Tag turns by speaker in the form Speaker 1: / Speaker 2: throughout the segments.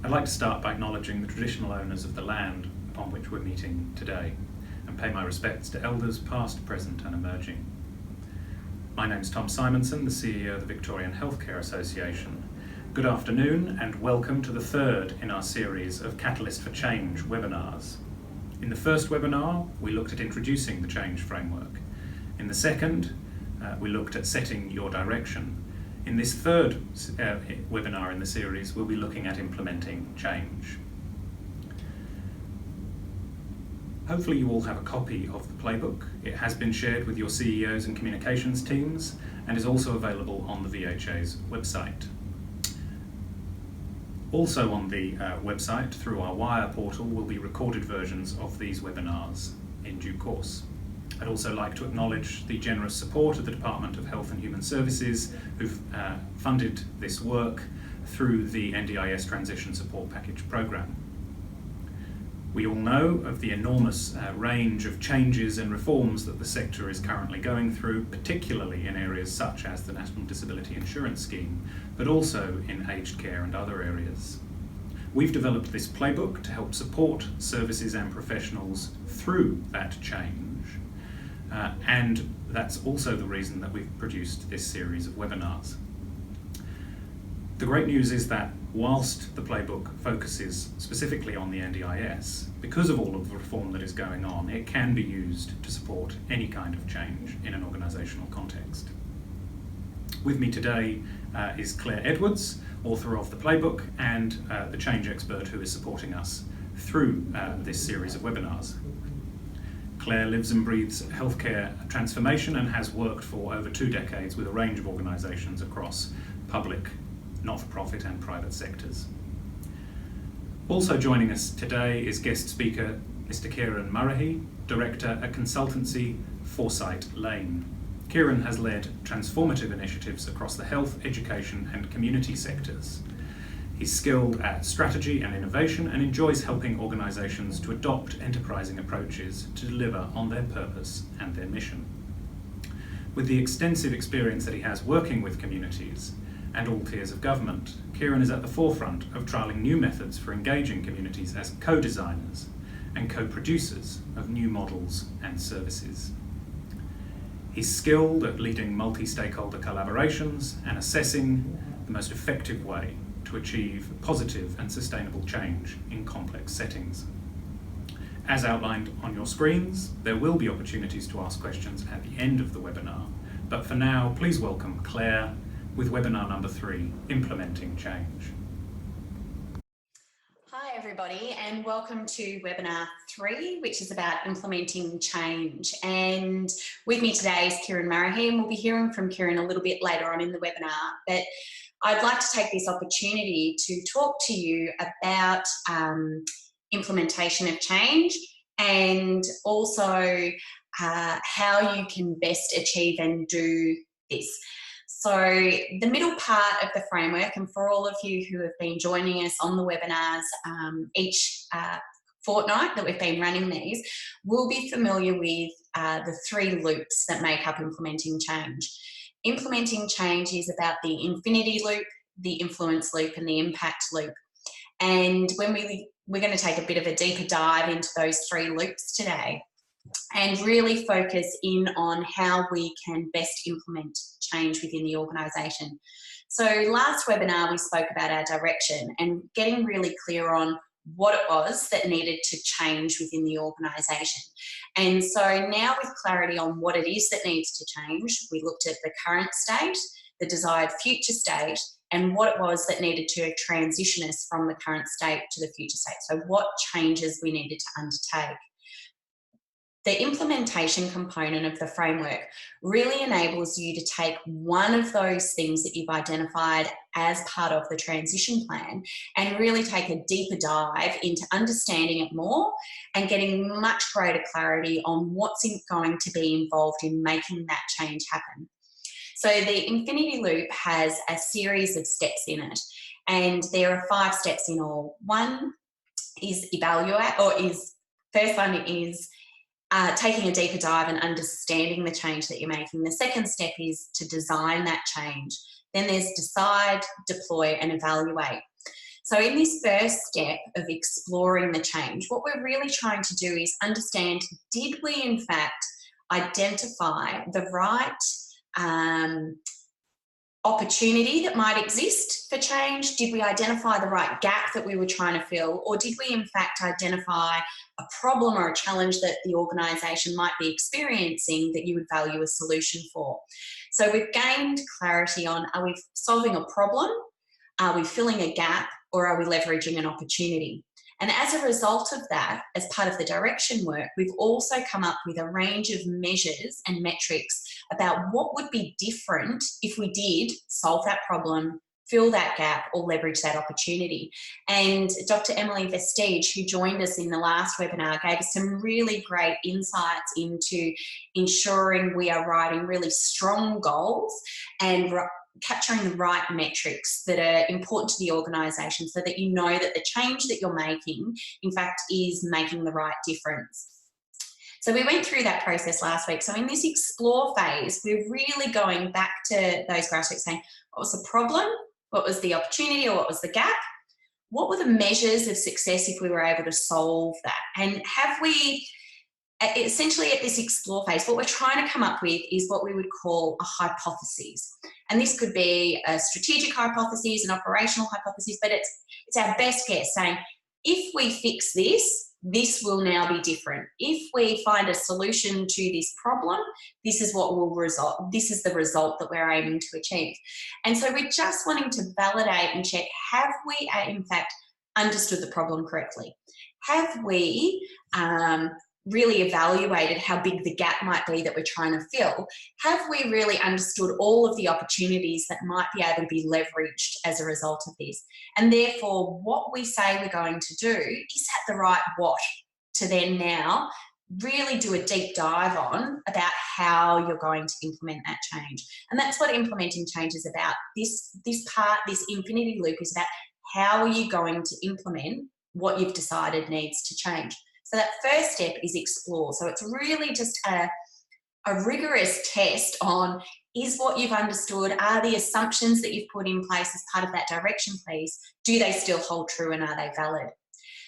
Speaker 1: I'd like to start by acknowledging the traditional owners of the land upon which we're meeting today and pay my respects to elders past, present and emerging. My name's Tom Simonson, the CEO of the Victorian Healthcare Association. Good afternoon and welcome to the third in our series of Catalyst for Change webinars. In the first webinar, we looked at introducing the change framework. In the second, we looked at setting your direction. In this third webinar in the series, we'll be looking at implementing change. Hopefully you all have a copy of the playbook. It has been shared with your CEOs and communications teams and is also available on the VHA's website. Also on the website, through our Wire portal, will be recorded versions of these webinars in due course. I'd also like to acknowledge the generous support of the Department of Health and Human Services, who've funded this work through the NDIS Transition Support Package Programme. We all know of the enormous range of changes and reforms that the sector is currently going through, particularly in areas such as the National Disability Insurance Scheme, but also in aged care and other areas. We've developed this playbook to help support services and professionals through that change. And that's also the reason that we've produced this series of webinars. The great news is that whilst the playbook focuses specifically on the NDIS, because of all of the reform that is going on, it can be used to support any kind of change in an organisational context. With me today is Claire Edwards, author of the playbook and the change expert who is supporting us through this series of webinars. Claire lives and breathes healthcare transformation and has worked for over 2 decades with a range of organisations across public, not-for-profit and private sectors. Also joining us today is guest speaker Mr. Kieran Murray, Director at consultancy Foresight Lane. Kieran has led transformative initiatives across the health, education and community sectors. He's skilled at strategy and innovation and enjoys helping organisations to adopt enterprising approaches to deliver on their purpose and their mission. With the extensive experience that he has working with communities and all tiers of government, Kieran is at the forefront of trialling new methods for engaging communities as co-designers and co-producers of new models and services. He's skilled at leading multi-stakeholder collaborations and assessing the most effective way to achieve positive and sustainable change in complex settings. As outlined on your screens, there will be opportunities to ask questions at the end of the webinar, but for now, please welcome Claire with webinar number 3, Implementing Change.
Speaker 2: Hi everybody and welcome to webinar 3, which is about implementing change. And with me today is Kieran Murray, and we'll be hearing from Kieran a little bit later on in the webinar. But I'd like to take this opportunity to talk to you about implementation of change and also how you can best achieve and do this. So the middle part of the framework, and for all of you who have been joining us on the webinars each fortnight that we've been running these, will be familiar with the 3 loops that make up implementing change. Implementing change is about the infinity loop, the influence loop and the impact loop. And when we're going to take a bit of a deeper dive into those 3 loops today and really focus in on how we can best implement change within the organisation. So last webinar we spoke about our direction and getting really clear on what it was that needed to change within the organisation. And so now with clarity on what it is that needs to change, we looked at the current state, the desired future state, and what it was that needed to transition us from the current state to the future state. So what changes we needed to undertake. The implementation component of the framework really enables you to take one of those things that you've identified as part of the transition plan and really take a deeper dive into understanding it more and getting much greater clarity on what's going to be involved in making that change happen. So the infinity loop has a series of steps in it, and there are 5 steps in all. One is evaluate, or is first one is taking a deeper dive and understanding the change that you're making. The second step is to design that change. Then there's decide, deploy and evaluate. So in this first step of exploring the change, what we're really trying to do is understand, did we in fact identify the right opportunity that might exist for change? Did we identify the right gap that we were trying to fill? Or did we in fact identify a problem or a challenge that the organisation might be experiencing that you would value a solution for? So we've gained clarity on, are we solving a problem? Are we filling a gap? Or are we leveraging an opportunity? And as a result of that, as part of the direction work, we've also come up with a range of measures and metrics about what would be different if we did solve that problem, fill that gap, or leverage that opportunity. And Dr. Emily Vestige, who joined us in the last webinar, gave us some really great insights into ensuring we are writing really strong goals and capturing the right metrics that are important to the organisation, so that you know that the change that you're making, in fact, is making the right difference. So we went through that process last week. So in this explore phase, we're really going back to those grassroots, saying, what was the problem? What was the opportunity, or what was the gap? What were the measures of success if we were able to solve that? And have we, essentially at this explore phase, what we're trying to come up with is what we would call a hypothesis. And this could be a strategic hypothesis, an operational hypothesis, but it's our best guess, saying, if we fix this, this will now be different. If we find a solution to this problem, this is what will result. This is the result that we're aiming to achieve. And so we're just wanting to validate and check, have we in fact understood the problem correctly? Have we really evaluated how big the gap might be that we're trying to fill? Have we really understood all of the opportunities that might be able to be leveraged as a result of this? And therefore, what we say we're going to do, is that the right what to then now really do a deep dive on about how you're going to implement that change. And that's what implementing change is about. This infinity loop is about how are you going to implement what you've decided needs to change. So that first step is explore. So it's really just a rigorous test on, is what you've understood, are the assumptions that you've put in place as part of that direction piece, do they still hold true and are they valid?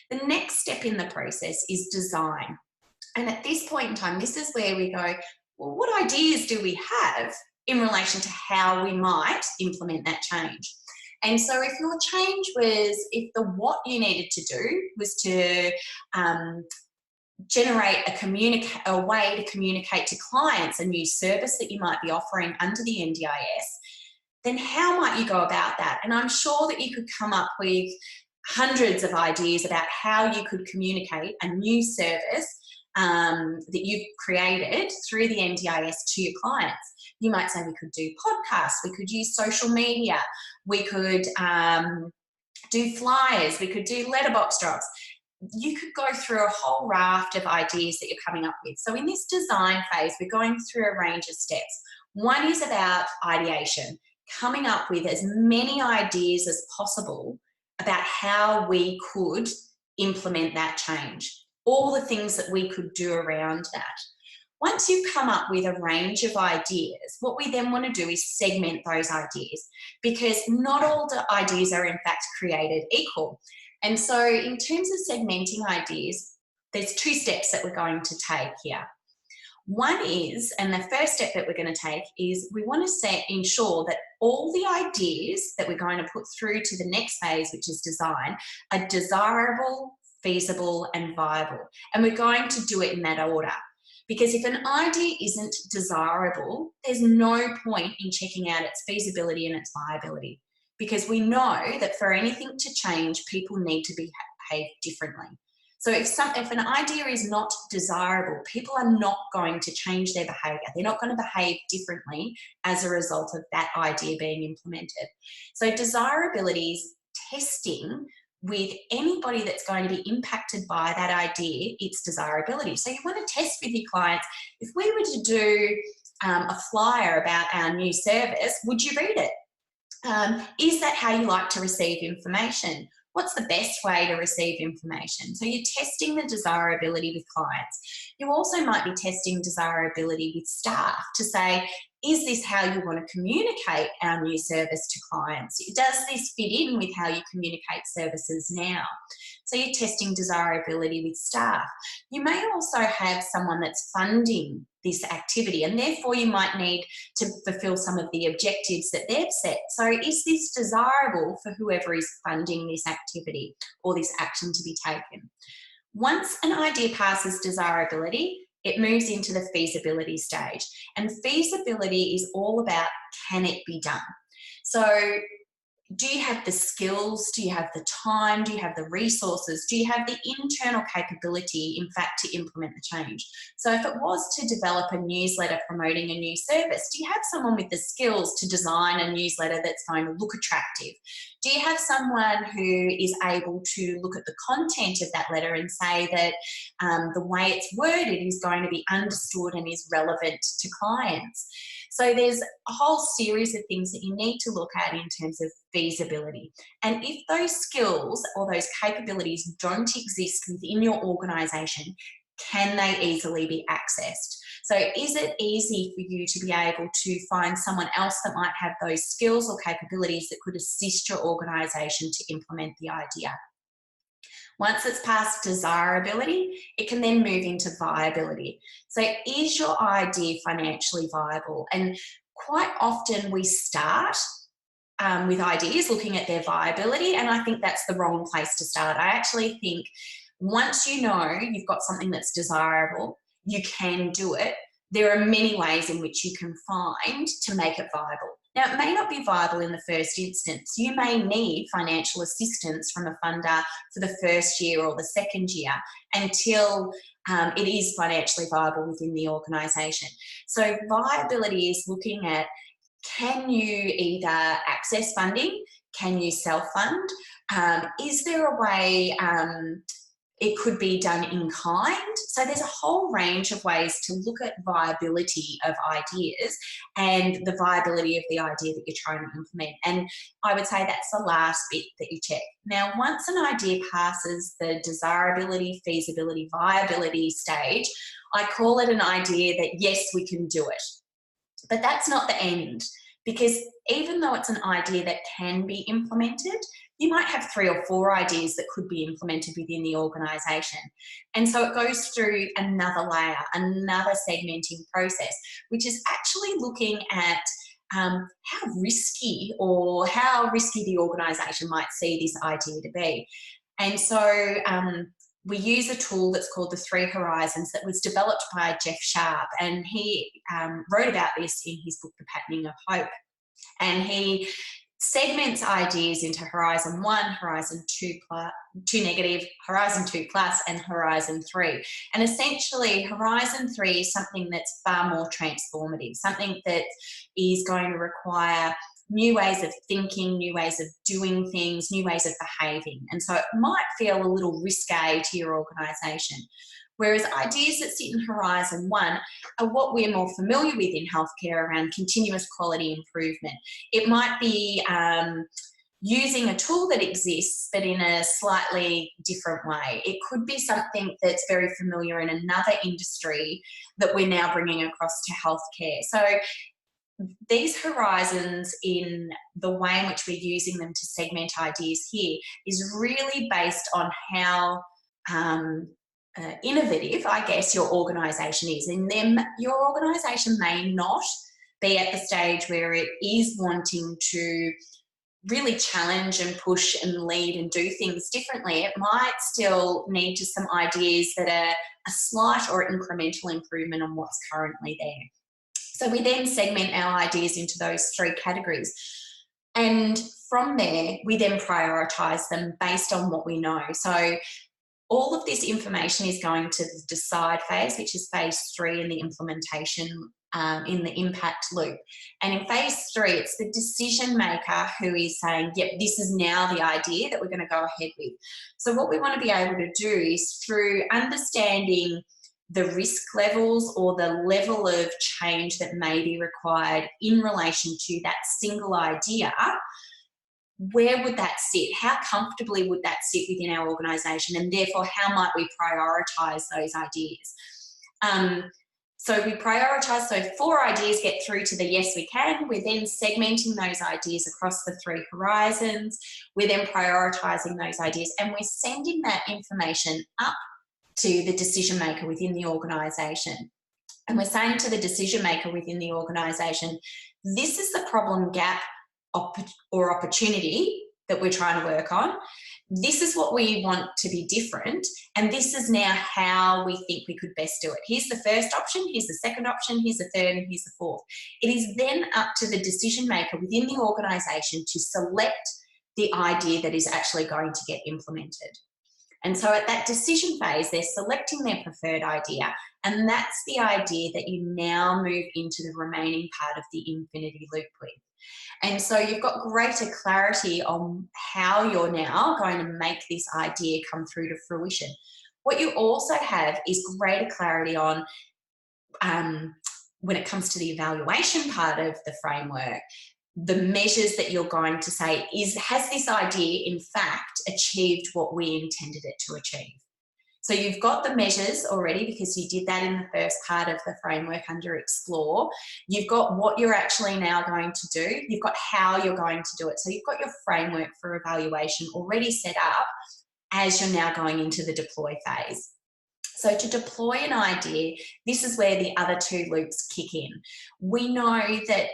Speaker 2: The next step in the process is design. And at this point in time, this is where we go, well, what ideas do we have in relation to how we might implement that change? And so if your change was, if the what you needed to do was to generate a way to communicate to clients a new service that you might be offering under the NDIS, then how might you go about that? And I'm sure that you could come up with hundreds of ideas about how you could communicate a new service that you've created through the NDIS to your clients. You might say we could do podcasts, we could use social media, we could do flyers, we could do letterbox drops. You could go through a whole raft of ideas that you're coming up with. So in this design phase, we're going through a range of steps. One is about ideation, coming up with as many ideas as possible about how we could implement that change, all the things that we could do around that. Once you've come up with a range of ideas, what we then want to do is segment those ideas, because not all the ideas are in fact created equal. And so in terms of segmenting ideas, there's two steps that we're going to take here. One is, and the first step that we're going to take is, we want to ensure that all the ideas that we're going to put through to the next phase, which is design, are desirable, feasible, and viable. And we're going to do it in that order. Because if an idea isn't desirable, there's no point in checking out its feasibility and its viability. Because we know that for anything to change, people need to behave differently. So if an idea is not desirable, people are not going to change their behaviour. They're not going to behave differently as a result of that idea being implemented. So desirability is testing with anybody that's going to be impacted by that idea, its desirability. So you want to test with your clients. If we were to do a flyer about our new service, would you read it? Is that how you like to receive information? what's the best way to receive information? So you're testing the desirability with clients. You also might be testing desirability with staff to say, is this how you want to communicate our new service to clients? Does this fit in with how you communicate services now? So you're testing desirability with staff. You may also have someone that's funding this activity, and therefore you might need to fulfill some of the objectives that they've set. So is this desirable for whoever is funding this activity or this action to be taken? Once an idea passes desirability, it moves into the feasibility stage. And feasibility is all about, can it be done? So do you have the skills? Do you have the time? Do you have the resources? Do you have the internal capability, in fact, to implement the change? So if it was to develop a newsletter promoting a new service, do you have someone with the skills to design a newsletter that's going to look attractive? Do you have someone who is able to look at the content of that letter and say that the way it's worded is going to be understood and is relevant to clients? So there's a whole series of things that you need to look at in terms of feasibility. And if those skills or those capabilities don't exist within your organisation, can they easily be accessed? So is it easy for you to be able to find someone else that might have those skills or capabilities that could assist your organisation to implement the idea? Once it's past desirability, it can then move into viability. So is your idea financially viable? And quite often we start with ideas looking at their viability, and I think that's the wrong place to start. I actually think once you know you've got something that's desirable, you can do it, there are many ways in which you can find to make it viable. Now, it may not be viable in the first instance. You may need financial assistance from a funder for the first year or the second year until it is financially viable within the organisation. So viability is looking at, can you either access funding? Can you self-fund? Is there a way it could be done in kind? So there's a whole range of ways to look at viability of ideas and the viability of the idea that you're trying to implement. And I would say that's the last bit that you check. Now, once an idea passes the desirability, feasibility, viability stage, I call it an idea that, yes, we can do it. But that's not the end, because even though it's an idea that can be implemented, you might have 3 or 4 ideas that could be implemented within the organisation. And so it goes through another layer, another segmenting process, which is actually looking at how risky the organisation might see this idea to be. And so we use a tool that's called the 3 Horizons that was developed by Jeff Sharp, and he wrote about this in his book, The Patterning of Hope. And he segments ideas into Horizon 1, Horizon 2 negative, Horizon 2 plus, and Horizon 3. And essentially, Horizon 3 is something that's far more transformative, something that is going to require new ways of thinking, new ways of doing things, new ways of behaving. And so it might feel a little risque to your organisation. Whereas ideas that sit in Horizon 1 are what we're more familiar with in healthcare around continuous quality improvement. It might be using a tool that exists but in a slightly different way. It could be something that's very familiar in another industry that we're now bringing across to healthcare. So these horizons, in the way in which we're using them to segment ideas here, is really based on how innovative, I guess, your organisation is. And then your organisation may not be at the stage where it is wanting to really challenge and push and lead and do things differently. It might still need just some ideas that are a slight or incremental improvement on what's currently there. So we then segment our ideas into those 3 categories. And from there, we then prioritise them based on what we know. So all of this information is going to the decide phase, which is phase 3 in the implementation, in the impact loop. And in phase 3, it's the decision maker who is saying, yep, this is now the idea that we're going to go ahead with. So what we want to be able to do is, through understanding the risk levels or the level of change that may be required in relation to that single idea, where would that sit? How comfortably would that sit within our organisation? And therefore, how might we prioritise those ideas? So we prioritise, so 4 ideas get through to the yes we can. We're then segmenting those ideas across the 3 horizons. We're then prioritising those ideas, and we're sending that information up to the decision maker within the organisation. And we're saying to the decision maker within the organisation, this is the problem, gap, or opportunity that we're trying to work on. This is what we want to be different, and this is now how we think we could best do it. Here's the first option, here's the second option, here's the third, and here's the fourth. It is then up to the decision maker within the organisation to select the idea that is actually going to get implemented. And so at that decision phase, they're selecting their preferred idea, and that's the idea that you now move into the remaining part of the infinity loop with. And so you've got greater clarity on how you're now going to make this idea come through to fruition. What you also have is greater clarity on, when it comes to the evaluation part of the framework, the measures that you're going to say has this idea in fact achieved what we intended it to achieve? So you've got the measures already because you did that in the first part of the framework under Explore. You've got what you're actually now going to do. You've got how you're going to do it. So you've got your framework for evaluation already set up as you're now going into the deploy phase. So to deploy an idea, this is where the other 2 loops kick in. We know that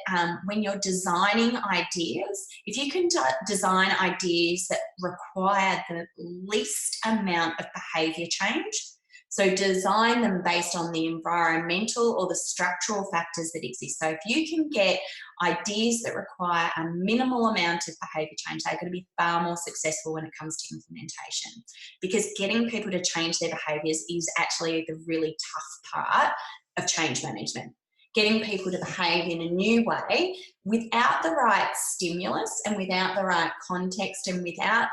Speaker 2: when you're designing ideas, if you can design ideas that require the least amount of behaviour change, so design them based on the environmental or the structural factors that exist. So if you can get ideas that require a minimal amount of behaviour change, they're going to be far more successful when it comes to implementation, because getting people to change their behaviours is actually the really tough part of change management. Getting people to behave in a new way without the right stimulus and without the right context and without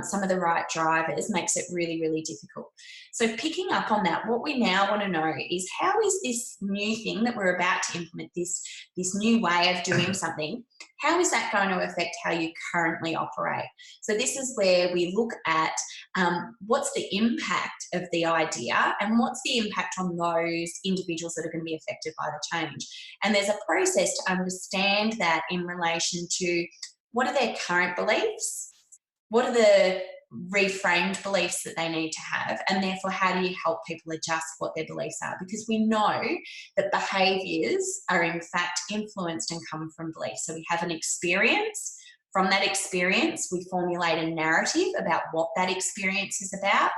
Speaker 2: some of the right drivers makes it really, really difficult. So picking up on that, what we now want to know is, how is this new thing that we're about to implement, this new way of doing something, how is that going to affect how you currently operate? So this is where we look at what's the impact of the idea and what's the impact on those individuals that are going to be affected by the change. And there's a process to understand that in relation to what are their current beliefs, what are the reframed beliefs that they need to have, and therefore how do you help people adjust what their beliefs are, because we know that behaviours are in fact influenced and come from beliefs. So we have an experience. From that experience, we formulate a narrative about what that experience is about.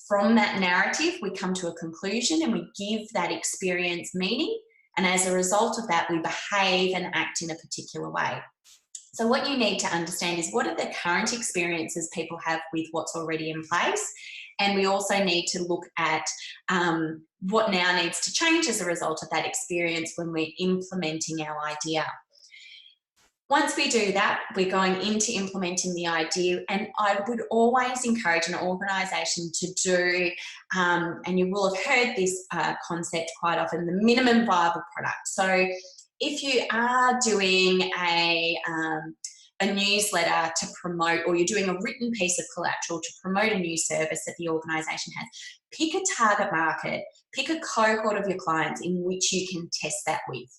Speaker 2: From that narrative, we come to a conclusion and we give that experience meaning. And as a result of that, we behave and act in a particular way. So what you need to understand is, what are the current experiences people have with what's already in place? And we also need to look at what now needs to change as a result of that experience when we're implementing our idea. Once we do that, we're going into implementing the idea, and I would always encourage an organisation to do, and you will have heard this concept quite often, the minimum viable product. So if you are doing a newsletter to promote, or you're doing a written piece of collateral to promote a new service that the organisation has, pick a target market, pick a cohort of your clients in which you can test that with.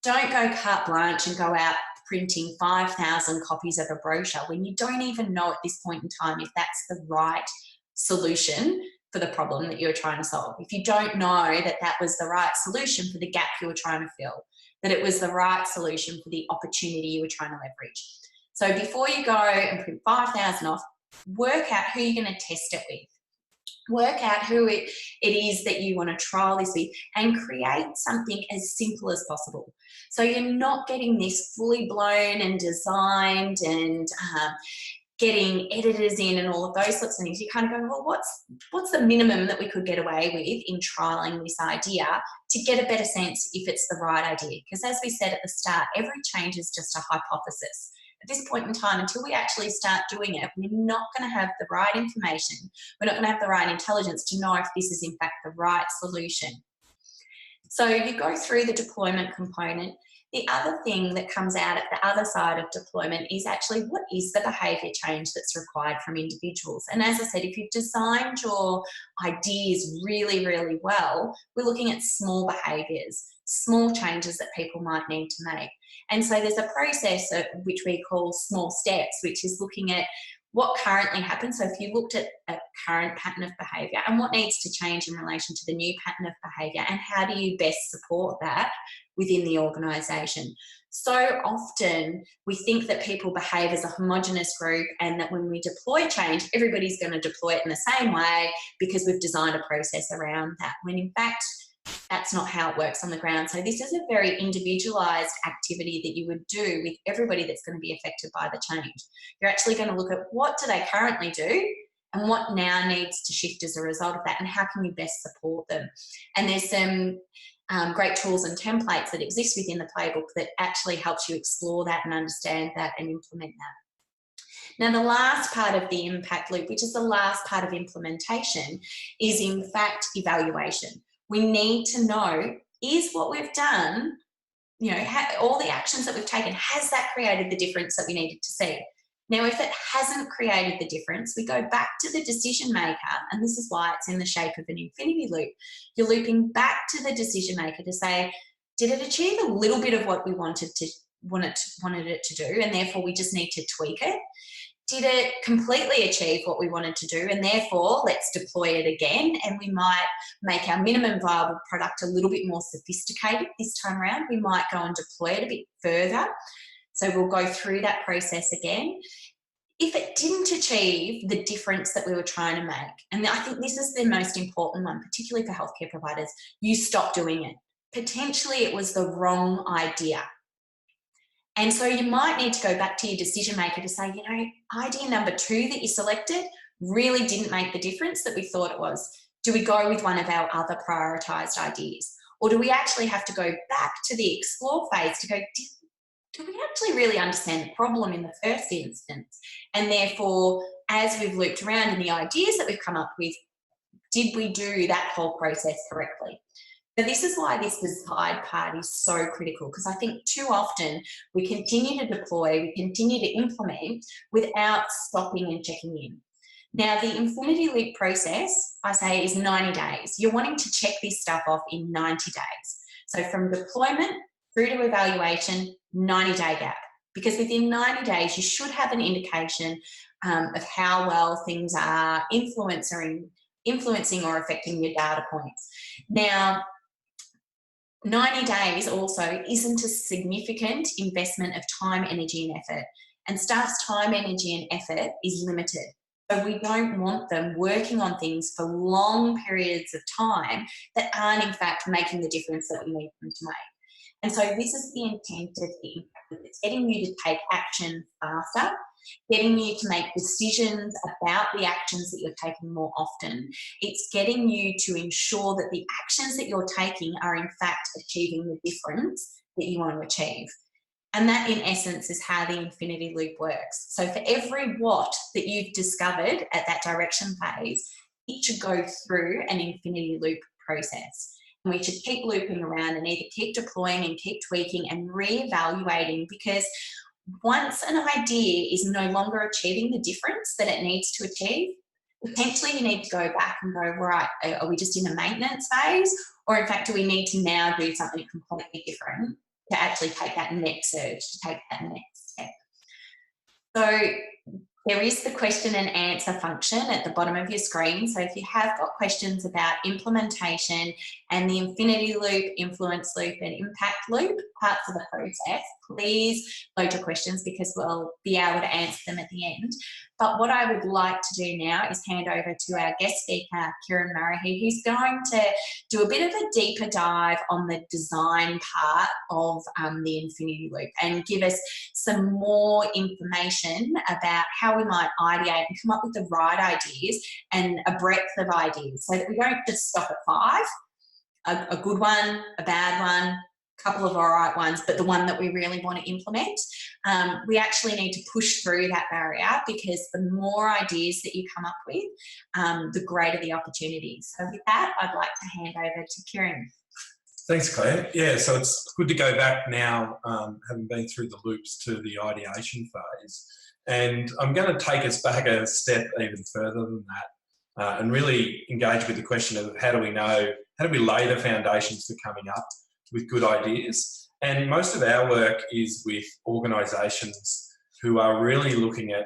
Speaker 2: Don't go carte blanche and go out printing 5,000 copies of a brochure when you don't even know at this point in time if that's the right solution for the problem that you're trying to solve. If you don't know that that was the right solution for the gap you were trying to fill, that it was the right solution for the opportunity you were trying to leverage. So before you go and print 5,000 off, work out who you're going to test it with. Work out who it is that you want to trial this with, and create something as simple as possible. So you're not getting this fully blown and designed and getting editors in and all of those sorts of things. You kind of go, well, what's the minimum that we could get away with in trialing this idea to get a better sense if it's the right idea? Because as we said at the start, every change is just a hypothesis. At this point in time, until we actually start doing it, we're not going to have the right information. We're not going to have the right intelligence to know if this is in fact the right solution. So you go through the deployment component. The other thing that comes out at the other side of deployment is actually what is the behaviour change that's required from individuals. And as I said, if you've designed your ideas really, really well, we're looking at small behaviours, small changes that people might need to make. And so there's a process which we call small steps, which is looking at what currently happens. So if you looked at a current pattern of behaviour and what needs to change in relation to the new pattern of behaviour, and how do you best support that within the organisation. So often we think that people behave as a homogenous group, and that when we deploy change, everybody's going to deploy it in the same way because we've designed a process around that, when in fact that's not how it works on the ground. So this is a very individualised activity that you would do with everybody that's going to be affected by the change. You're actually going to look at what do they currently do and what now needs to shift as a result of that, and how can you best support them. And there's some great tools and templates that exist within the playbook that actually helps you explore that and understand that and implement that. Now, the last part of the impact loop, which is the last part of implementation, is in fact evaluation. We need to know, is what we've done, all the actions that we've taken, has that created the difference that we needed to see? Now, if it hasn't created the difference, we go back to the decision maker, and this is why it's in the shape of an infinity loop. You're looping back to the decision maker to say, did it achieve a little bit of what we wanted it to do, and therefore we just need to tweak it? Did it completely achieve what we wanted to do, and therefore let's deploy it again, and we might make our minimum viable product a little bit more sophisticated this time around. We might go and deploy it a bit further. So we'll go through that process again. If it didn't achieve the difference that we were trying to make, and I think this is the most important one, particularly for healthcare providers, you stop doing it. Potentially it was the wrong idea. And so you might need to go back to your decision maker to say, idea number 2 that you selected really didn't make the difference that we thought it was. Do we go with one of our other prioritised ideas? Or do we actually have to go back to the explore phase to go, do we actually really understand the problem in the first instance? And therefore, as we've looped around in the ideas that we've come up with, did we do that whole process correctly? So this is why this decide part is so critical, because I think too often we continue to deploy, we continue to implement without stopping and checking in. Now, the infinity loop process, I say, is 90 days. You're wanting to check this stuff off in 90 days. So from deployment through to evaluation, 90-day gap. Because within 90 days, you should have an indication of how well things are influencing or affecting your data points. Now, 90 days also isn't a significant investment of time, energy and effort. And staff's time, energy and effort is limited. So we don't want them working on things for long periods of time that aren't in fact making the difference that we need them to make. And so this is the intent of the impact loop. It's getting you to take action faster, getting you to make decisions about the actions that you're taking more often. It's getting you to ensure that the actions that you're taking are in fact achieving the difference that you want to achieve. And that in essence is how the infinity loop works. So for every what that you've discovered at that direction phase, it should go through an infinity loop process. And we should keep looping around and either keep deploying and keep tweaking and reevaluating, because once an idea is no longer achieving the difference that it needs to achieve, potentially you need to go back and go, right, are we just in a maintenance phase? Or in fact, do we need to now do something completely different to actually take that next surge, to take that next step? So there is the question and answer function at the bottom of your screen. So if you have got questions about implementation and the infinity loop, influence loop and impact loop parts of the process, please load your questions because we'll be able to answer them at the end. But what I would like to do now is hand over to our guest speaker, Kieran Murray, who's going to do a bit of a deeper dive on the design part of the infinity loop and give us some more information about how we might ideate and come up with the right ideas and a breadth of ideas, so that we don't just stop at 5, a good one, a bad one, a couple of all right ones, but the one that we really want to implement. We actually need to push through that barrier, because the more ideas that you come up with, the greater the opportunities. So with that, I'd like to hand over to Kieran.
Speaker 3: Thanks, Claire. Yeah, so it's good to go back now, having been through the loops, to the ideation phase. And I'm going to take us back a step even further than that, and really engage with the question of how do we lay the foundations for coming up with good ideas. And most of our work is with organisations who are really looking at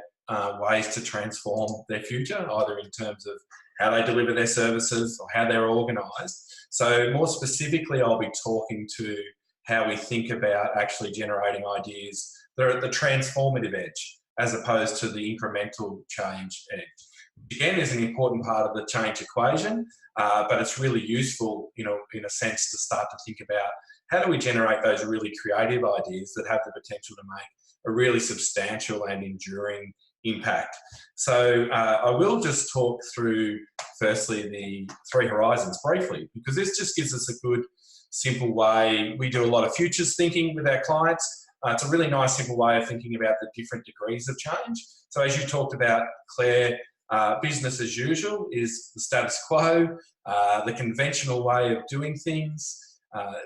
Speaker 3: ways to transform their future, either in terms of how they deliver their services or how they're organised. So more specifically, I'll be talking to how we think about actually generating ideas that are at the transformative edge as opposed to the incremental change edge. Again, is an important part of the change equation, but it's really useful, in a sense, to start to think about how do we generate those really creative ideas that have the potential to make a really substantial and enduring impact. So I will just talk through, firstly, the 3 horizons briefly, because this just gives us a good, simple way. We do a lot of futures thinking with our clients. It's a really nice, simple way of thinking about the different degrees of change. So as you talked about, Claire, business as usual is the status quo, the conventional way of doing things.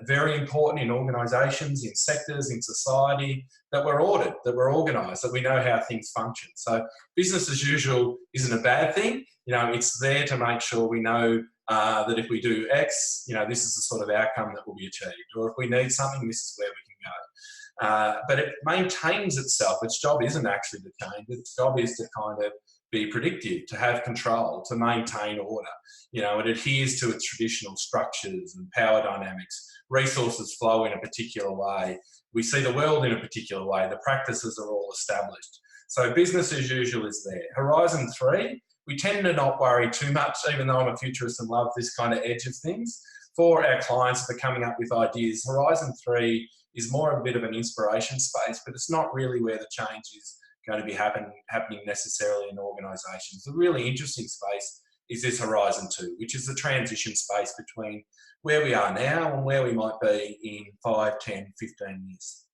Speaker 3: Very important in organisations, in sectors, in society, that we're ordered, that we're organised, that we know how things function. So business as usual isn't a bad thing. It's there to make sure we know that if we do X, this is the sort of outcome that will be achieved. Or if we need something, this is where we can go. But it maintains itself. Its job isn't actually to change. Its job is to kind of be predictive, to have control, to maintain order. It adheres to its traditional structures and power dynamics. Resources flow in a particular way. We see the world in a particular way. The practices are all established. So business as usual is there. Horizon 3, we tend to not worry too much, even though I'm a futurist and love this kind of edge of things. For our clients that are coming up with ideas, Horizon 3 is more of a bit of an inspiration space, but it's not really where the change is going to be happening necessarily in organisations. The really interesting space is this Horizon 2, which is the transition space between where we are now and where we might be in 5, 10, 15 years.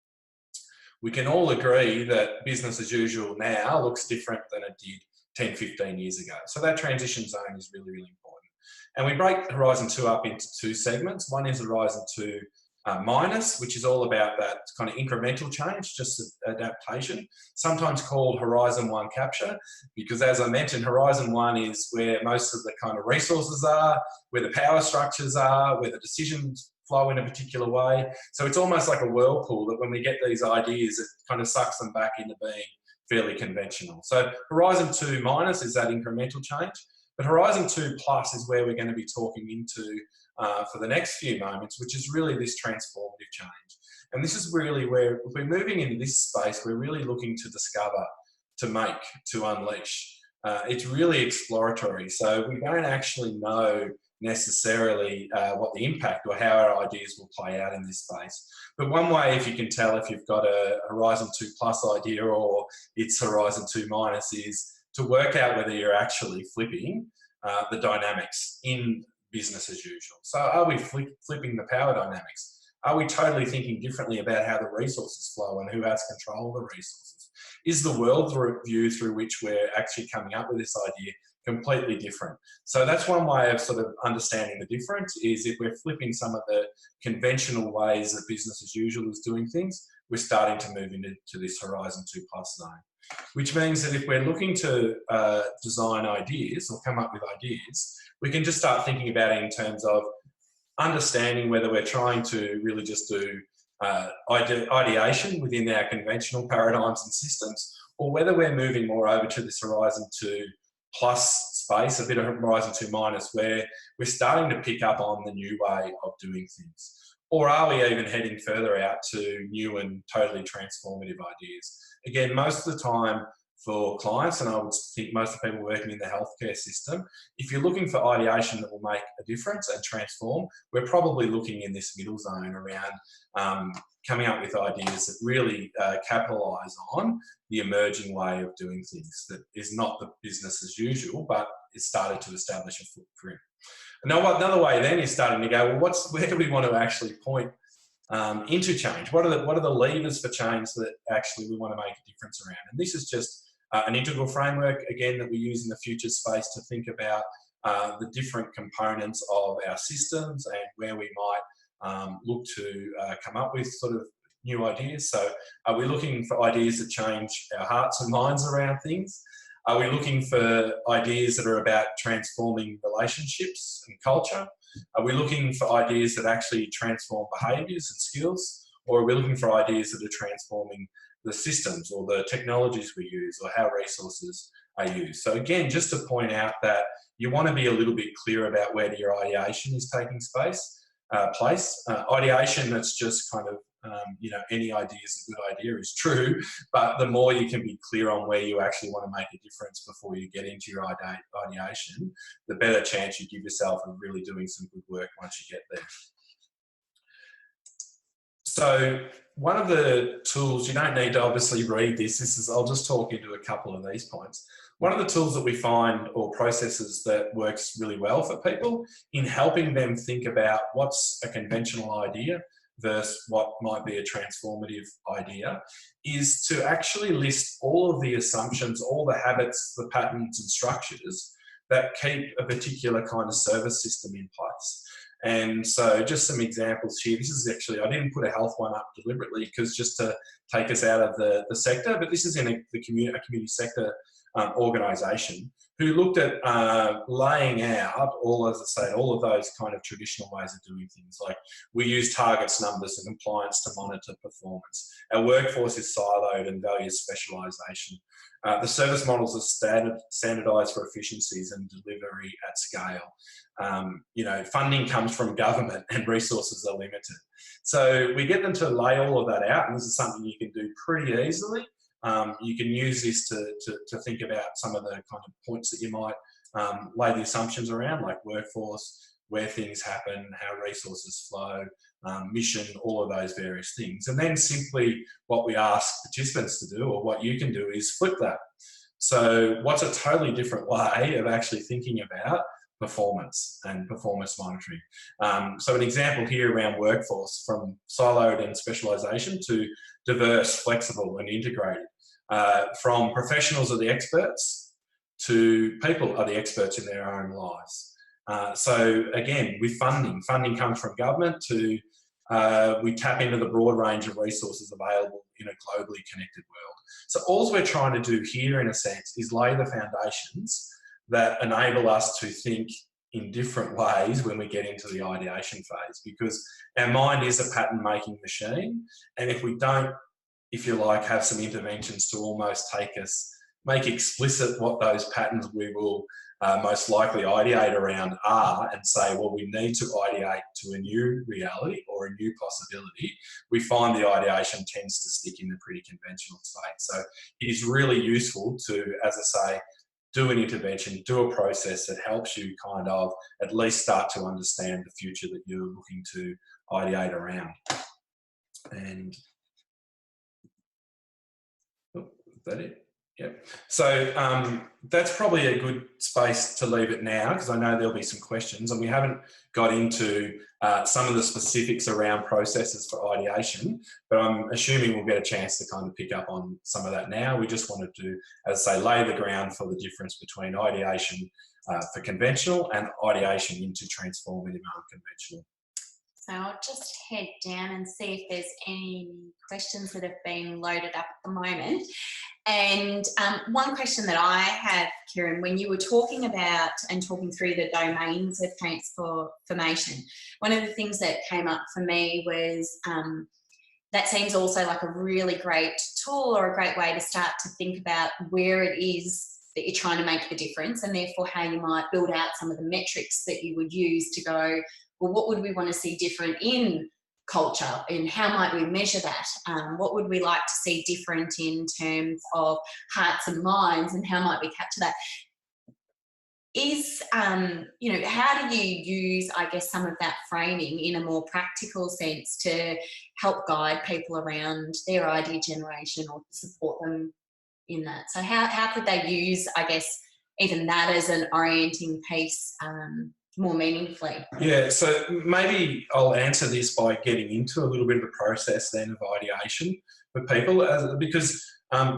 Speaker 3: We can all agree that business as usual now looks different than it did 10, 15 years ago. So that transition zone is really, really important. And we break Horizon 2 up into 2 segments. One is Horizon 2 minus, which is all about that kind of incremental change, just adaptation, sometimes called Horizon 1 capture, because as I mentioned, Horizon 1 is where most of the kind of resources are, where the power structures are, where the decisions flow in a particular way. So it's almost like a whirlpool that when we get these ideas, it kind of sucks them back into being fairly conventional. So Horizon 2 minus is that incremental change, but Horizon 2 plus is where we're going to be talking into for the next few moments, which is really this transformative change. And this is really where, if we're moving into this space, we're really looking to discover, to make, to unleash. It's really exploratory. So we don't actually know necessarily what the impact or how our ideas will play out in this space. But one way, if you can tell if you've got a Horizon 2 plus idea or it's Horizon 2 minus, is to work out whether you're actually flipping the dynamics in business as usual. So are we flipping the power dynamics? Are we totally thinking differently about how the resources flow and who has control of the resources? Is the world view through which we're actually coming up with this idea completely different? So that's one way of sort of understanding the difference, is if we're flipping some of the conventional ways that business as usual is doing things, we're starting to move into this Horizon 2 plus zone. Which means that if we're looking to design ideas or come up with ideas, we can just start thinking about it in terms of understanding whether we're trying to really just do ideation within our conventional paradigms and systems, or whether we're moving more over to this Horizon 2 plus space, a bit of Horizon 2 minus, where we're starting to pick up on the new way of doing things. Or are we even heading further out to new and totally transformative ideas? Again, most of the time for clients, and I would think most of the people working in the healthcare system, if you're looking for ideation that will make a difference and transform, we're probably looking in this middle zone around coming up with ideas that really capitalise on the emerging way of doing things that is not the business as usual, but it's started to establish a footprint. Another way then is starting to go, well, where do we want to actually point into change? What are the levers for change that actually we want to make a difference around? And this is just an integral framework, again, that we use in the future space to think about the different components of our systems and where we might look to come up with sort of new ideas. So are we looking for ideas that change our hearts and minds around things? Are we looking for ideas that are about transforming relationships and culture? Are we looking for ideas that actually transform behaviours and skills? Or are we looking for ideas that are transforming the systems or the technologies we use or how resources are used? So again, just to point out that you want to be a little bit clear about where your ideation is taking place. Ideation that's just kind of, any idea is a good idea is true, but the more you can be clear on where you actually want to make a difference before you get into your ideation, the better chance you give yourself of really doing some good work once you get there. So one of the tools, you don't need to obviously read this, I'll just talk into a couple of these points. One of the tools that we find, or processes that works really well for people in helping them think about what's a conventional idea versus what might be a transformative idea, is to actually list all of the assumptions, all the habits, the patterns and structures that keep a particular kind of service system in place. And so just some examples here. This is actually, I didn't put a health one up deliberately because just to take us out of the sector, but this is in a community sector organisation who looked at laying out all of those kind of traditional ways of doing things. Like we use targets, numbers and compliance to monitor performance. Our workforce is siloed and values specialisation. The service models are standardised for efficiencies and delivery at scale. Funding comes from government and resources are limited. So we get them to lay all of that out, and this is something you can do pretty easily. You can use this to think about some of the kind of points that you might lay the assumptions around, like workforce, where things happen, how resources flow, mission, all of those various things. And then simply what we ask participants to do, or what you can do, is flip that. So what's a totally different way of actually thinking about performance and performance monitoring? So an example here around workforce, from siloed and specialisation to diverse, flexible and integrated. From professionals are the experts to people are the experts in their own lives. So again, with funding comes from government to we tap into the broad range of resources available in a globally connected world. So all we're trying to do here, in a sense, is lay the foundations that enable us to think in different ways when we get into the ideation phase, because our mind is a pattern-making machine, and if we don't, if you like, have some interventions to almost make explicit what those patterns we will most likely ideate around are, and say, well, we need to ideate to a new reality or a new possibility, we find the ideation tends to stick in the pretty conventional state. So it is really useful to, as I say, do an intervention, do a process that helps you kind of at least start to understand the future that you're looking to ideate around. And is that it? Yep. So that's probably a good space to leave it now, because I know there'll be some questions, and we haven't got into some of the specifics around processes for ideation, but I'm assuming we'll get a chance to kind of pick up on some of that now. We just wanted to, as I say, lay the ground for the difference between ideation for conventional and ideation into transformative unconventional.
Speaker 2: So I'll just head down and see if there's any questions that have been loaded up at the moment. And one question that I have, Kieran, when you were talking about and talking through the domains of transformation, one of the things that came up for me was that seems also like a really great tool or a great way to start to think about where it is that you're trying to make the difference, and therefore how you might build out some of the metrics that you would use to go, well, what would we want to see different in culture, and how might we measure that? What would we like to see different in terms of hearts and minds, and how might we capture that? Is, how do you use, I guess, some of that framing in a more practical sense to help guide people around their idea generation or support them in that? So how could they use, I guess, even that as an orienting piece more meaningfully?
Speaker 3: Yeah, so maybe I'll answer this by getting into a little bit of the process then of ideation for people, because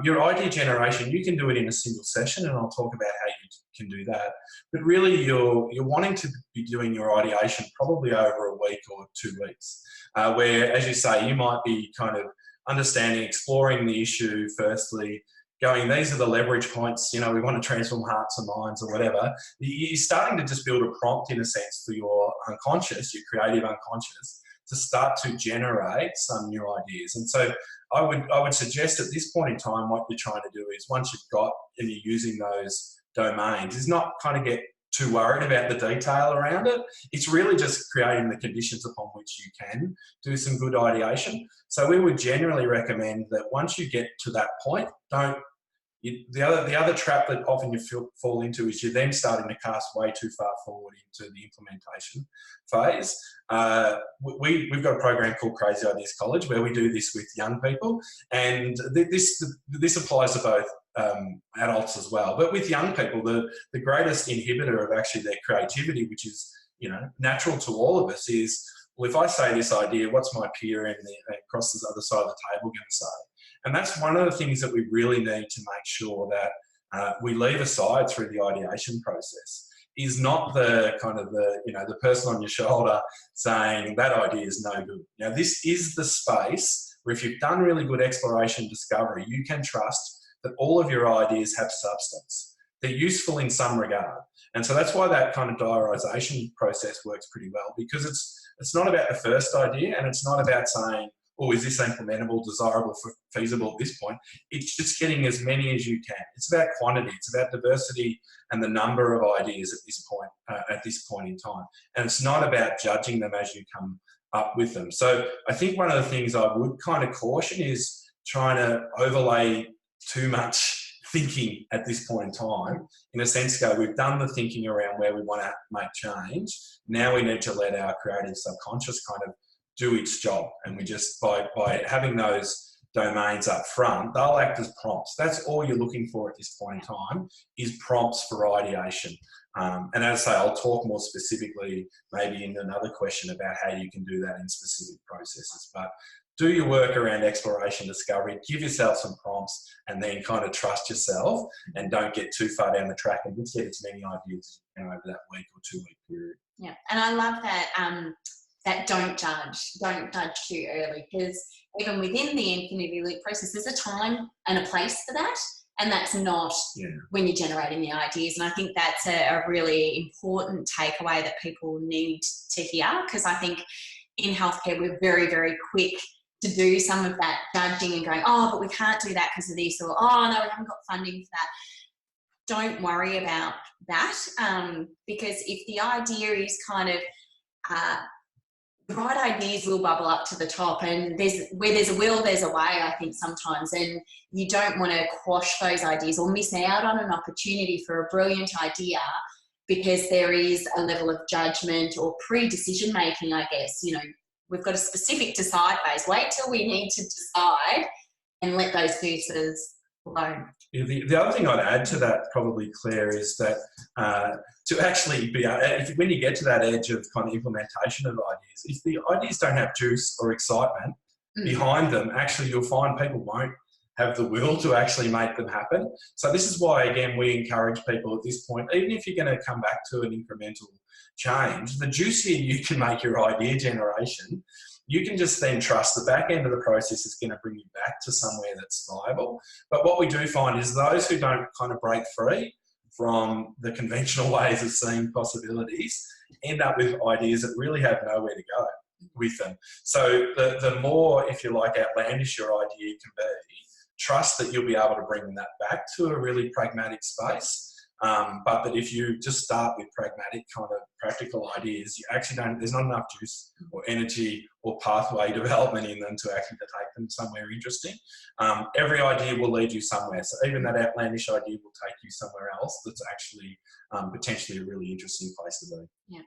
Speaker 3: your idea generation, you can do it in a single session, and I'll talk about how you can do that. But really, you're wanting to be doing your ideation probably over a week or 2 weeks, where, as you say, you might be kind of understanding, exploring the issue firstly, going, these are the leverage points, we want to transform hearts and minds or whatever. You're starting to just build a prompt, in a sense, for your unconscious, your creative unconscious, to start to generate some new ideas. And so I would suggest at this point in time, what you're trying to do is, once you've got and you're using those domains, is not kind of get too worried about the detail around it. It's really just creating the conditions upon which you can do some good ideation. So we would generally recommend that once you get to that point, the other trap that often you fall into is you're then starting to cast way too far forward into the implementation phase. We've got a program called Crazy Ideas College where we do this with young people, and this applies to both adults as well. But with young people, the greatest inhibitor of actually their creativity, which is natural to all of us, is, well, if I say this idea, what's my peer across the other side of the table going to say? And that's one of the things that we really need to make sure that we leave aside through the ideation process, is not the kind of the person on your shoulder saying that idea is no good. This is the space where, if you've done really good exploration discovery, you can trust that all of your ideas have substance. They're useful in some regard. And so that's why that kind of diarisation process works pretty well, because it's not about the first idea, and it's not about saying, oh, is this implementable, desirable, feasible at this point? It's just getting as many as you can. It's about quantity. It's about diversity and the number of ideas at this point in time. And it's not about judging them as you come up with them. So I think one of the things I would kind of caution is trying to overlay too much thinking at this point in time. In a sense, we've done the thinking around where we want to make change. Now we need to let our creative subconscious kind of do its job, and we just by having those domains up front, they'll act as prompts. That's all you're looking for at this point in time, is prompts for ideation. And as I say, I'll talk more specifically maybe in another question about how you can do that in specific processes. But do your work around exploration, discovery, give yourself some prompts, and then kind of trust yourself, and don't get too far down the track, and just get as many ideas over that week or 2 week period.
Speaker 2: Yeah, and I love that. That don't judge too early, because even within the infinity loop process, there's a time and a place for that, and that's not when you're generating the ideas. And I think that's a really important takeaway that people need to hear, because I think in healthcare we're very, very quick to do some of that judging and going, oh, but we can't do that because of this, or oh no, we haven't got funding for that. Don't worry about that, because if the idea is kind of the right ideas will bubble up to the top, and where there's a will, there's a way, I think, sometimes, and you don't want to quash those ideas or miss out on an opportunity for a brilliant idea because there is a level of judgment or pre-decision making, I guess. We've got a specific decide phase. Wait till we need to decide and let those juices alone.
Speaker 3: Yeah, the other thing I'd add to that, probably, Claire, is that to actually be, when you get to that edge of kind of implementation of ideas, if the ideas don't have juice or excitement behind them, actually you'll find people won't have the will to actually make them happen. So this is why, again, we encourage people at this point, even if you're going to come back to an incremental change, the juicier you can make your idea generation, you can just then trust the back end of the process is going to bring you back to somewhere that's viable. But what we do find is those who don't kind of break free from the conventional ways of seeing possibilities end up with ideas that really have nowhere to go with them. So the more, if you like, outlandish your idea can be, trust that you'll be able to bring that back to a really pragmatic space. But that if you just start with pragmatic kind of practical ideas, you actually there's not enough juice or energy or pathway development in them to actually take them somewhere interesting. Every idea will lead you somewhere. So even that outlandish idea will take you somewhere else that's actually potentially a really interesting place to be.
Speaker 2: Yeah.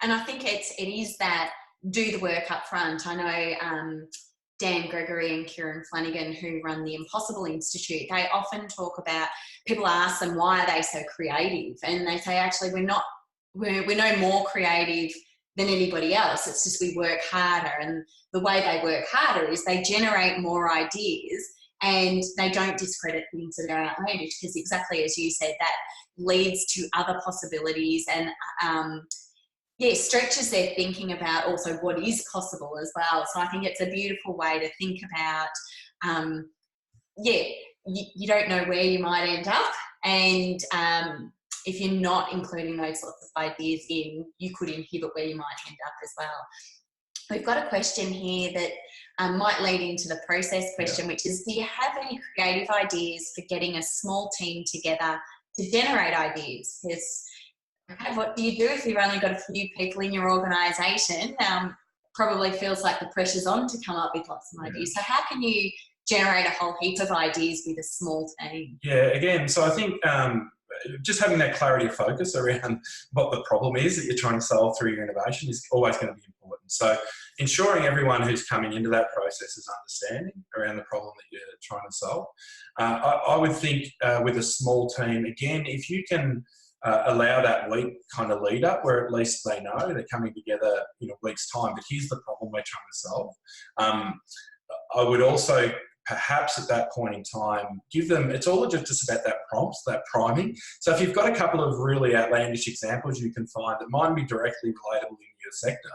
Speaker 2: And I think it is that do the work up front. I know Dan Gregory and Kieran Flanagan, who run the Impossible Institute, they often talk about, people ask them why are they so creative, and they say actually we're no more creative than anybody else, it's just we work harder, and the way they work harder is they generate more ideas and they don't discredit things that are outlandish, because exactly as you said, that leads to other possibilities and stretches their thinking about also what is possible as well. So I think it's a beautiful way to think about, you don't know where you might end up, and if you're not including those sorts of ideas in, you could inhibit where you might end up as well. We've got a question here that might lead into the process question, which is, do you have any creative ideas for getting a small team together to generate ideas? Because what do you do if you've only got a few people in your organisation? Probably feels like the pressure's on to come up with lots of ideas. So how can you generate a whole heap of ideas with a small team?
Speaker 3: Yeah, again, so I think just having that clarity of focus around what the problem is that you're trying to solve through your innovation is always going to be important. So ensuring everyone who's coming into that process is understanding around the problem that you're trying to solve. I would think with a small team, again, if you can allow that week kind of lead up where at least they know they're coming together in a week's time, but here's the problem we're trying to solve. I would also perhaps at that point in time give them, it's all just about that prompt, that priming. So if you've got a couple of really outlandish examples you can find that might be directly relatable in your sector,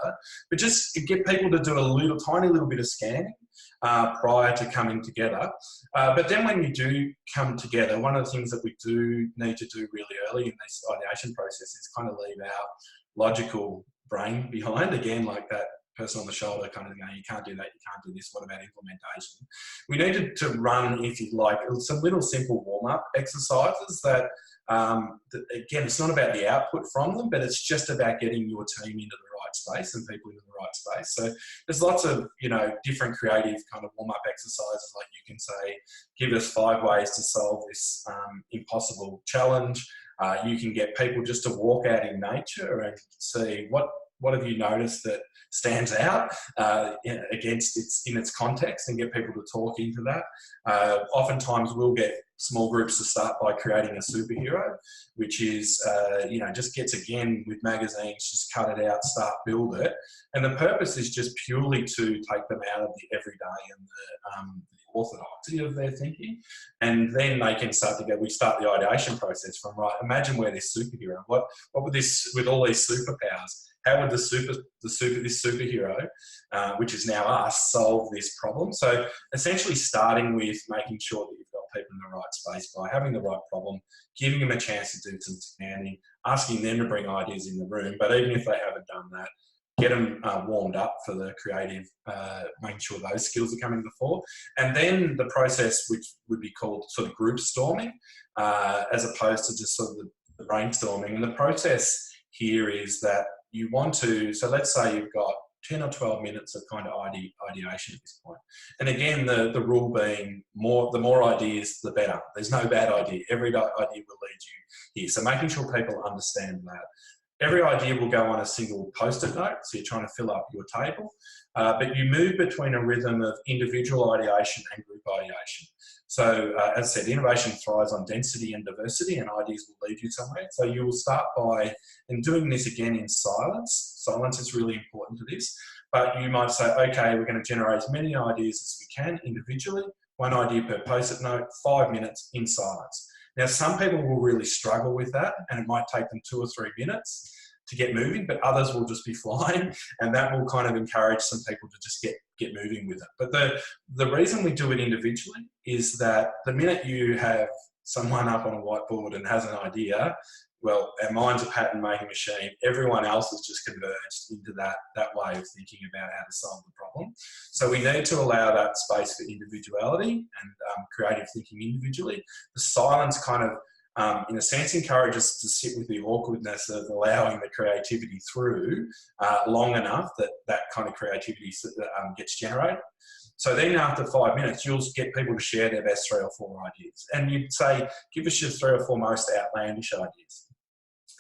Speaker 3: but just get people to do a tiny little bit of scanning prior to coming together. But then when you do come together, one of the things that we do need to do really early in this ideation process is kind of leave our logical brain behind, again, like that person on the shoulder kind of going, you can't do that, you can't do this, what about implementation? We needed to run, if you like, some little simple warm-up exercises that, again, it's not about the output from them, but it's just about getting your team into the right space and people into the right space. So there's lots of, different creative kind of warm-up exercises, like you can say, give us 5 ways to solve this impossible challenge. You can get people just to walk out in nature and see what have you noticed that stands out against its context, and get people to talk into that. Oftentimes we'll get small groups to start by creating a superhero, which is, just gets, again, with magazines, just cut it out, start, build it. And the purpose is just purely to take them out of the everyday and the orthodoxy of their thinking. And then they can start to go, we start the ideation process from, right, imagine we're this superhero. What would this, with all these superpowers, how would this superhero, which is now us, solve this problem? So essentially starting with making sure that you've got people in the right space by having the right problem, giving them a chance to do some scanning, asking them to bring ideas in the room. But even if they haven't done that, get them warmed up for the creative, making sure those skills are coming to the fore. And then the process, which would be called sort of group storming, as opposed to just sort of the brainstorming. And the process here is that you want to, so let's say you've got 10 or 12 minutes of kind of ideation at this point. And again, the rule being the more ideas, the better. There's no bad idea. Every idea will lead you here. So making sure people understand that. Every idea will go on a single post-it note, so you're trying to fill up your table. But you move between a rhythm of individual ideation and group ideation. So as I said, innovation thrives on density and diversity, and ideas will lead you somewhere. So you will start by, and doing this again in silence. Silence is really important to this. But you might say, okay, we're going to generate as many ideas as we can individually, 1 idea per post-it note, 5 minutes in silence. Now, some people will really struggle with that, and it might take them 2 or 3 minutes to get moving, but others will just be flying, and that will kind of encourage some people to just get moving with it. But the reason we do it individually is that the minute you have someone up on a whiteboard and has an idea, well, our mind's a pattern-making machine. Everyone else has just converged into that way of thinking about how to solve the problem. So we need to allow that space for individuality and creative thinking individually. The silence kind of, in a sense, encourages us to sit with the awkwardness of allowing the creativity through long enough that kind of creativity gets generated. So then after 5 minutes, you'll get people to share their best 3 or 4 ideas. And you'd say, give us your 3 or 4 most outlandish ideas.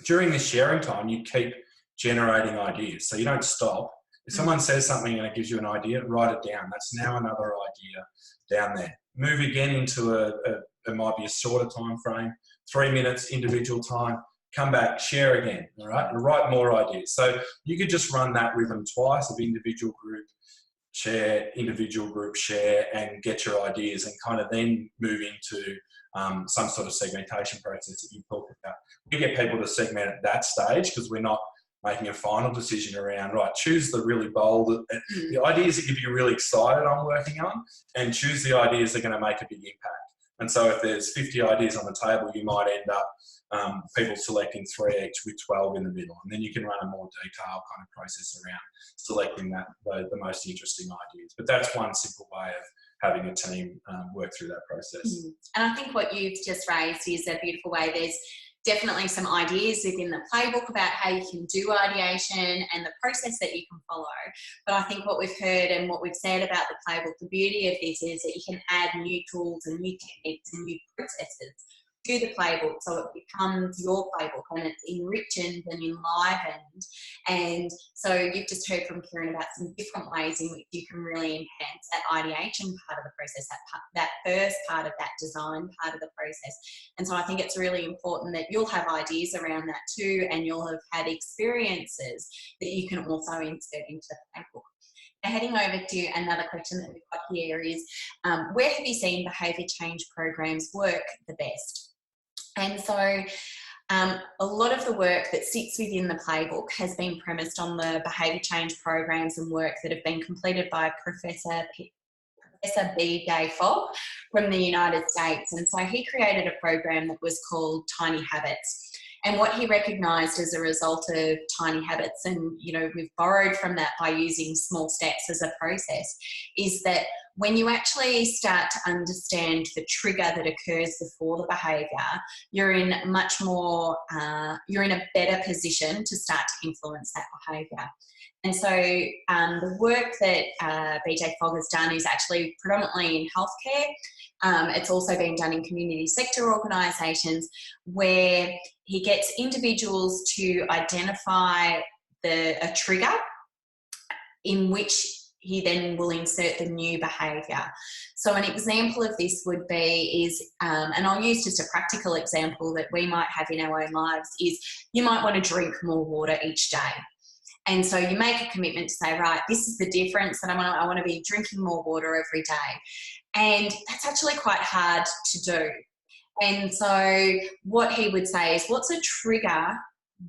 Speaker 3: During this sharing time, you keep generating ideas. So you don't stop. If someone says something and it gives you an idea, write it down. That's now another idea down there. Move again into it might be a shorter time frame, 3 minutes individual time, come back, share again, all right? And write more ideas. So you could just run that rhythm twice of individual, group, share, individual group share, and get your ideas, and kind of then move into some sort of segmentation process that you talked about. We get people to segment at that stage because we're not making a final decision around, right, choose the really bold, the ideas that you'd be really excited on working on, and choose the ideas that are going to make a big impact. And so if there's 50 ideas on the table, you might end up people selecting 3 each with 12 in the middle. And then you can run a more detailed kind of process around selecting the most interesting ideas. But that's one simple way of having a team work through that process.
Speaker 2: And I think what you've just raised is a beautiful way. There's definitely some ideas within the playbook about how you can do ideation and the process that you can follow. But I think what we've heard and what we've said about the playbook, the beauty of this is that you can add new tools and new techniques and new processes to the playbook, so it becomes your playbook and it's enriched and enlivened. And so you've just heard from Kieran about some different ways in which you can really enhance that ideation part of the process, that first part of that design part of the process. And so I think it's really important that you'll have ideas around that too, and you'll have had experiences that you can also insert into the playbook. Heading over to another question that we've got here is, where have you seen behaviour change programs work the best? And so a lot of the work that sits within the playbook has been premised on the behaviour change programs and work that have been completed by Professor B.J. Fogg from the United States. And so he created a program that was called Tiny Habits. And what he recognised as a result of tiny habits, and we've borrowed from that by using small steps as a process, is that when you actually start to understand the trigger that occurs before the behaviour, you're in a better position to start to influence that behaviour. And so the work that BJ Fogg has done is actually predominantly in healthcare. It's also been done in community sector organisations, where he gets individuals to identify a trigger in which he then will insert the new behaviour. So an example of this would be and I'll use just a practical example that we might have in our own lives, is you might want to drink more water each day. And so you make a commitment to say, right, this is the difference, and I want to be drinking more water every day. And that's actually quite hard to do. And so what he would say is, what's a trigger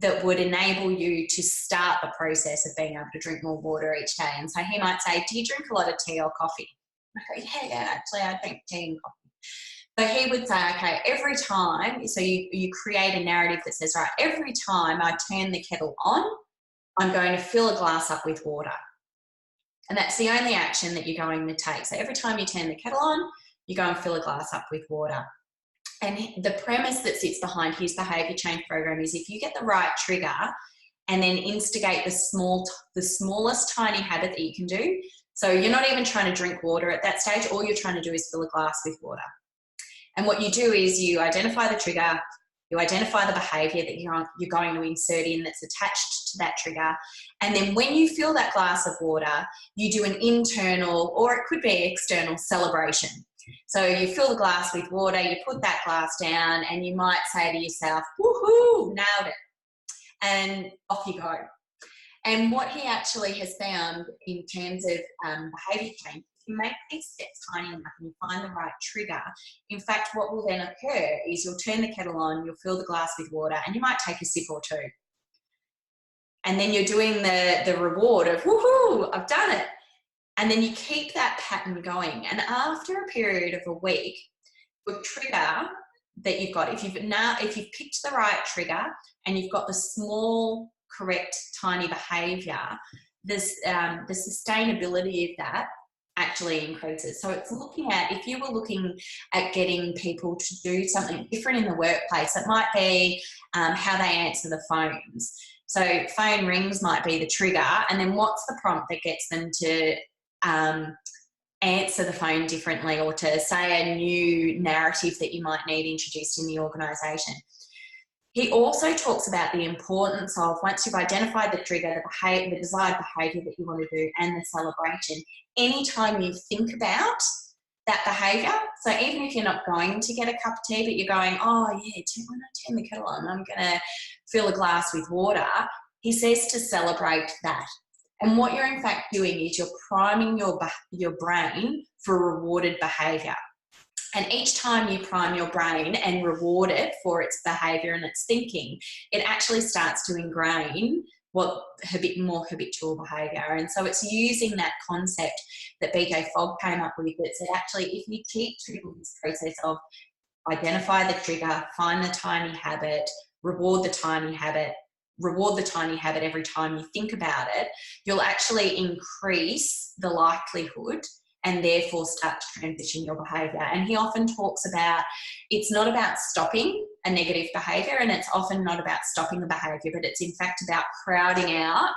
Speaker 2: that would enable you to start the process of being able to drink more water each day? And so he might say, do you drink a lot of tea or coffee? I go, yeah, actually I drink tea and coffee. So he would say, okay, every time, so you create a narrative that says, right, every time I turn the kettle on, I'm going to fill a glass up with water. And that's the only action that you're going to take. So every time you turn the kettle on, you go and fill a glass up with water. And the premise that sits behind his behaviour change program is, if you get the right trigger and then instigate the smallest tiny habit that you can do. So you're not even trying to drink water at that stage. All you're trying to do is fill a glass with water. And what you do is you identify the trigger, you identify the behaviour that you're going to insert in that's attached to that trigger. And then when you fill that glass of water, you do an internal, or it could be external, celebration. So you fill the glass with water, you put that glass down, and you might say to yourself, woohoo, nailed it. And off you go. And what he actually has found in terms of behaviour change, if you make these steps tiny enough and you find the right trigger, in fact, what will then occur is you'll turn the kettle on, you'll fill the glass with water, and you might take a sip or two. And then you're doing the reward of, woohoo, I've done it. And then you keep that pattern going. And after a period of a week, your trigger that you've got, if you've picked the right trigger and you've got the small, correct, tiny behaviour, the sustainability of that actually increases. So it's looking at, if you were looking at getting people to do something different in the workplace, it might be how they answer the phones. So phone rings might be the trigger, and then what's the prompt that gets them to answer the phone differently, or to say a new narrative that you might need introduced in the organisation. He also talks about the importance of, once you've identified the trigger, the desired behaviour that you want to do, and the celebration, anytime you think about that behaviour, so even if you're not going to get a cup of tea, but you're going, oh yeah, when I turn the kettle on, I'm going to fill a glass with water, he says to celebrate that. And what you're in fact doing is you're priming your brain for rewarded behaviour. And each time you prime your brain and reward it for its behaviour and its thinking, it actually starts to ingrain more habitual behaviour. And so it's using that concept that BK Fogg came up with that said, actually, if you keep doing this process of identify the trigger, find the tiny habit, reward the tiny habit every time you think about it, you'll actually increase the likelihood and therefore start to transition your behaviour. And he often talks about it's not about stopping a negative behaviour, and it's often not about stopping the behaviour, but it's in fact about crowding out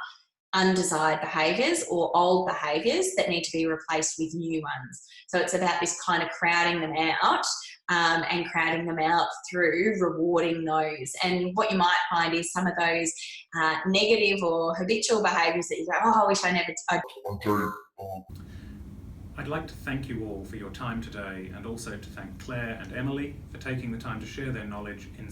Speaker 2: undesired behaviours or old behaviours that need to be replaced with new ones. So it's about this kind of crowding them out and crowding them out through rewarding those. And what you might find is some of those negative or habitual behaviours that you go, oh, I wish I never did.
Speaker 1: I'd like to thank you all for your time today, and also to thank Claire and Emily for taking the time to share their knowledge, insights